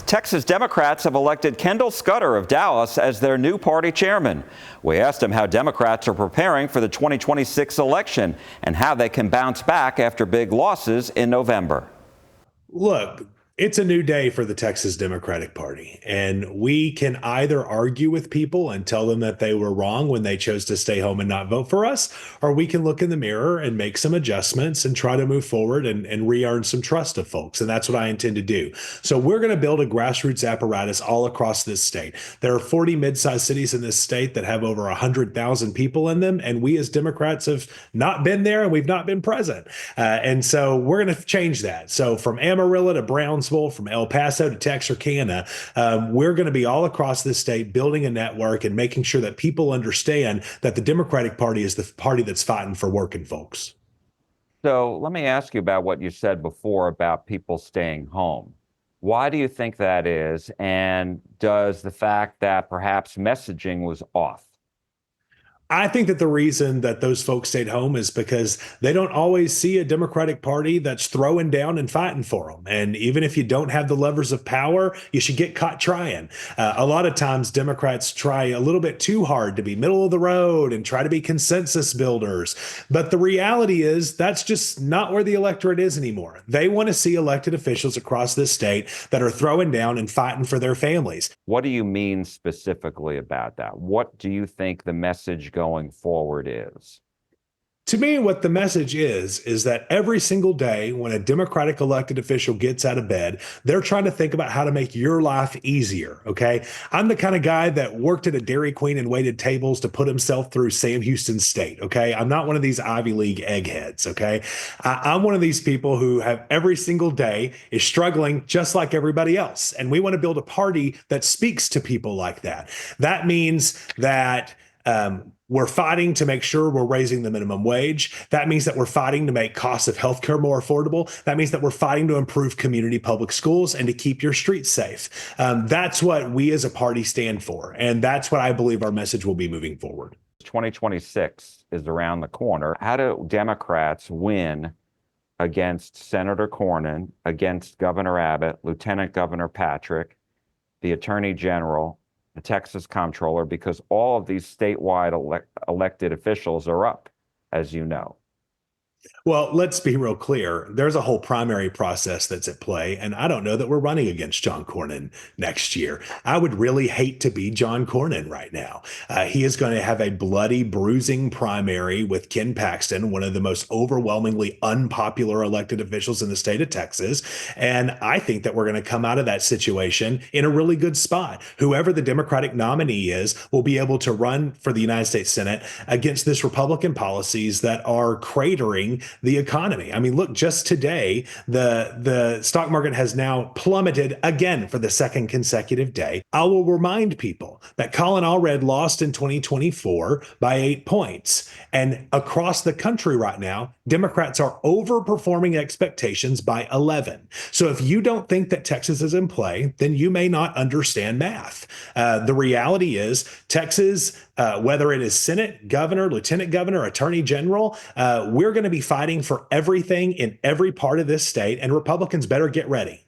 Texas Democrats have elected Kendall Scudder of Dallas as their new party chairman. We asked him how Democrats are preparing for the 2026 election and how they can bounce back after big losses in November. Look, it's a new day for the Texas Democratic Party, and we can either argue with people and tell them that they were wrong when they chose to stay home and not vote for us, or we can look in the mirror and make some adjustments and try to move forward and re-earn some trust of folks. And that's what I intend to do. So we're going to build a grassroots apparatus all across this state. There are 40 mid-sized cities in this state that have over 100,000 people in them, and we as Democrats have not been there and we've not been present. And so we're going to change that. So from Amarillo to Brownsville, from El Paso to Texarkana, we're going to be all across this state building a network and making sure that people understand that the Democratic Party is the party that's fighting for working folks. So let me ask you about what you said before about people staying home. Why do you think that is? And does the fact that perhaps messaging was off? I think that the reason that those folks stayed home is because they don't always see a Democratic Party that's throwing down and fighting for them. And even if you don't have the levers of power, you should get caught trying. A lot of times Democrats try a little bit too hard to be middle of the road and try to be consensus builders. But the reality is that's just not where the electorate is anymore. They want to see elected officials across this state that are throwing down and fighting for their families. What do you mean specifically about that? What do you think the message going forward is? To me, what the message is that every single day when a Democratic elected official gets out of bed, they're trying to think about how to make your life easier, okay? I'm the kind of guy that worked at a Dairy Queen and waited tables to put himself through Sam Houston State, okay? I'm not one of these Ivy League eggheads, okay? I'm one of these people who have every single day is struggling just like everybody else. And we want to build a party that speaks to people like that. That means that we're fighting to make sure we're raising the minimum wage. That means that we're fighting to make costs of healthcare more affordable. That means that we're fighting to improve community public schools and to keep your streets safe. That's what we as a party stand for. And that's what I believe our message will be moving forward. 2026 is around the corner. How do Democrats win against Senator Cornyn, against Governor Abbott, Lieutenant Governor Patrick, the Attorney General, the Texas Comptroller, because all of these statewide elected officials are up, as you know? Well, let's be real clear. There's a whole primary process that's at play, and I don't know that we're running against John Cornyn next year. I would really hate to be John Cornyn right now. He is going to have a bloody, bruising primary with Ken Paxton, one of the most overwhelmingly unpopular elected officials in the state of Texas, and I think that we're going to come out of that situation in a really good spot. Whoever the Democratic nominee is will be able to run for the United States Senate against this Republican policies that are cratering the economy. I mean, look, just today, the stock market has now plummeted again for the second consecutive day. I will remind people that Colin Allred lost in 2024 by 8 points. And across the country right now, Democrats are overperforming expectations by 11. So if you don't think that Texas is in play, then you may not understand math. The reality is Texas, whether it is Senate, governor, lieutenant governor, attorney general, we're going to be fighting for everything in every part of this state, and Republicans better get ready.